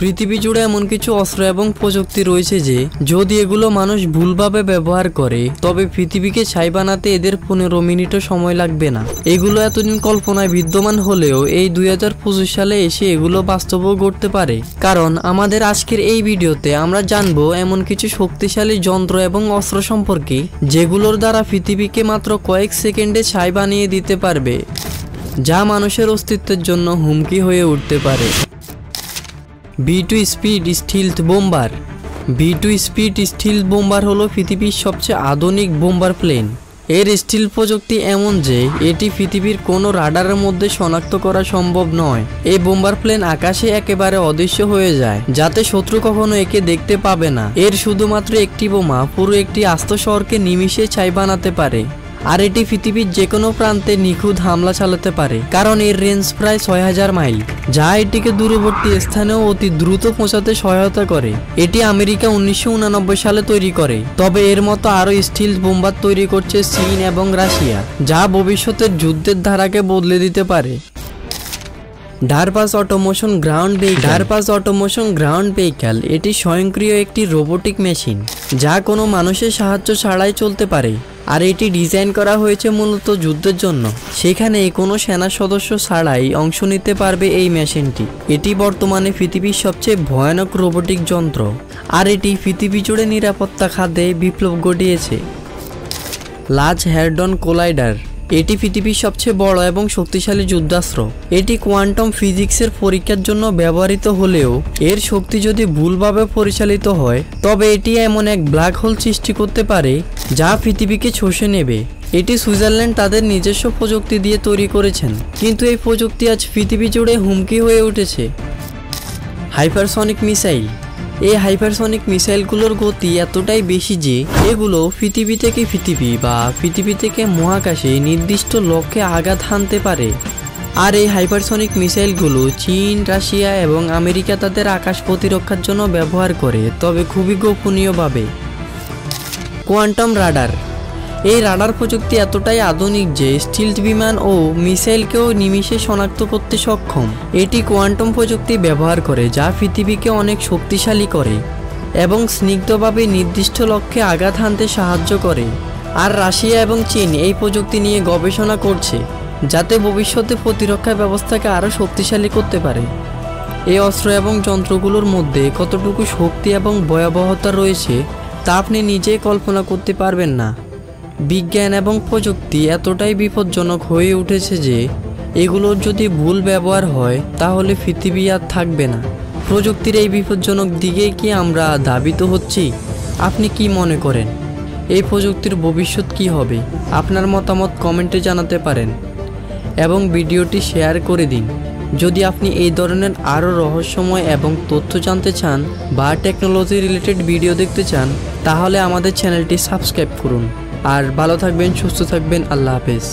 পৃথিবী জুড়ে এমন কিছু অস্ত্র এবং প্রযুক্তি রয়েছে যে যদি এগুলো মানুষ ভুলভাবে ব্যবহার করে তবে পৃথিবীকে ছাই বানাতে এদের 15 মিনিটও সময় লাগবে না। এগুলো এতদিন কল্পনায় বিদ্যমান হলেও এই 2025 সালে এসে এগুলো বাস্তবও ঘটতে পারে। কারণ আমাদের আজকের এই ভিডিওতে আমরা জানবো এমন কিছু শক্তিশালী যন্ত্র এবং অস্ত্র সম্পর্কে যেগুলোর দ্বারা পৃথিবীকে মাত্র কয়েক সেকেন্ডে ছাই বানিয়ে দিতে পারবে, যা মানুষের অস্তিত্বের জন্য হুমকি হয়ে উঠতে পারে। B2 speed স্টিলথ bomber. B2 speed স্টিলথ bomber হলো পৃথিবীর সবচেয়ে আধুনিক বোম্বার প্লেন। এর স্টিল প্রযুক্তি এমন যে এটি পৃথিবীর কোনো রাডারের মধ্যে শনাক্ত করা সম্ভব নয়। এই বোম্বার প্লেন আকাশে একেবারে অদৃশ্য হয়ে যায়, যাতে শত্রু কখনো একে দেখতে পাবে না। এর শুধুমাত্র একটি বোমা পুরো একটি আস্ত শহরকে নিমিষে ছাই বানাতে পারে। আর এটি পৃথিবীর যে কোনো প্রান্তে নিখুঁত হামলা চালাতে পারে, কারণ এর রেঞ্জ প্রায় 6000 মাইল, যা এটিকে দূরবর্তী স্থানেও অতি দ্রুত পৌঁছাতে সহায়তা করে। এটি আমেরিকা 1989 সালে তৈরি করে, তবে এর মতো আরও স্টিল বোম্বার তৈরি করছে চীন এবং রাশিয়া, যা ভবিষ্যতের যুদ্ধের ধারাকে বদলে দিতে পারে। DARPA's automation ground vehicle. DARPA's automation ground vehicle এটি স্বয়ংক্রিয় একটি রোবোটিক মেশিন, যা কোনো মানুষের সাহায্য ছাড়াই চলতে পারে। আর এটি ডিজাইন করা হয়েছে মূলত যুদ্ধের জন্য, সেখানে কোনো সেনা সদস্য ছাড়াই অংশ নিতে পারবে এই মেশিনটি। এটি বর্তমানে পৃথিবীর সবচেয়ে ভয়ানক রোবোটিক যন্ত্র, আর এটি পৃথিবী জুড়ে নিরাপত্তা খাতে বিপ্লব ঘটিয়েছে। Large hadron collider. এটি পৃথিবীর সবচেয়ে বড় এবং শক্তিশালী যুদ্ধাস্ত্র। এটি কোয়ান্টাম ফিজিক্সের পরীক্ষার জন্য ব্যবহৃত হলেও এর শক্তি যদি ভুলভাবে পরিচালিত হয় তবে এটি এমন এক ব্ল্যাক হোল সৃষ্টি করতে পারে যা পৃথিবীকে চষে নেবে। এটি সুইজারল্যান্ড তাদের নিজস্ব প্রযুক্তি দিয়ে তৈরি করেছেন, কিন্তু এই প্রযুক্তি আজ পৃথিবী জুড়ে হুমকি হয়ে উঠেছে। Hypersonic missile. এই হাইপারসনিক মিসাইলগুলোর গতি এতটাই বেশি যে এগুলো পৃথিবী থেকে মহাকাশে নির্দিষ্ট লক্ষ্যে আঘাত হানতে পারে। আর এই হাইপারসনিক মিসাইলগুলো চীন, রাশিয়া এবং আমেরিকা তাদের আকাশ প্রতিরক্ষার জন্য ব্যবহার করে, তবে খুবই গোপনীয়ভাবে। Quantum radar. এই রাডার প্রযুক্তি এতটাই আধুনিক যে স্টিলথ বিমান ও মিসাইলকেও নিমিষে শনাক্ত করতে সক্ষম। এটি কোয়ান্টাম প্রযুক্তি ব্যবহার করে, যা পৃথিবীকে অনেক শক্তিশালী করে এবং স্নিগ্ধভাবে নির্দিষ্ট লক্ষ্যে আঘাত হানতে সাহায্য করে। আর রাশিয়া এবং চীন এই প্রযুক্তি নিয়ে গবেষণা করছে, যাতে ভবিষ্যতে প্রতিরক্ষা ব্যবস্থাকে আরও শক্তিশালী করতে পারে। এই অস্ত্র এবং যন্ত্রগুলোর মধ্যে কতটুকু শক্তি এবং ভয়াবহতা রয়েছে তা আপনি নিজেই কল্পনা করতে পারবেন না। বিজ্ঞান এবং প্রযুক্তি এতটাই বিপজ্জনক হয়ে উঠেছে যে এগুলোর যদি ভুল ব্যবহার হয় তাহলে পৃথিবী আর থাকবে না। প্রযুক্তির এই বিপজ্জনক দিকে কি আমরা ধাবিত হচ্ছি? আপনি কি মনে করেন এই প্রযুক্তির ভবিষ্যৎ কি হবে? আপনার মতামত কমেন্টে জানাতে পারেন এবং ভিডিওটি শেয়ার করে দিন। যদি আপনি এই ধরনের আরও রহস্যময় এবং তথ্য জানতে চান বা টেকনোলজি রিলেটেড ভিডিও দেখতে চান তাহলে আমাদের চ্যানেলটি সাবস্ক্রাইব করুন। আর ভালো থাকবেন, সুস্থ থাকবেন। আল্লাহ হাফেজ।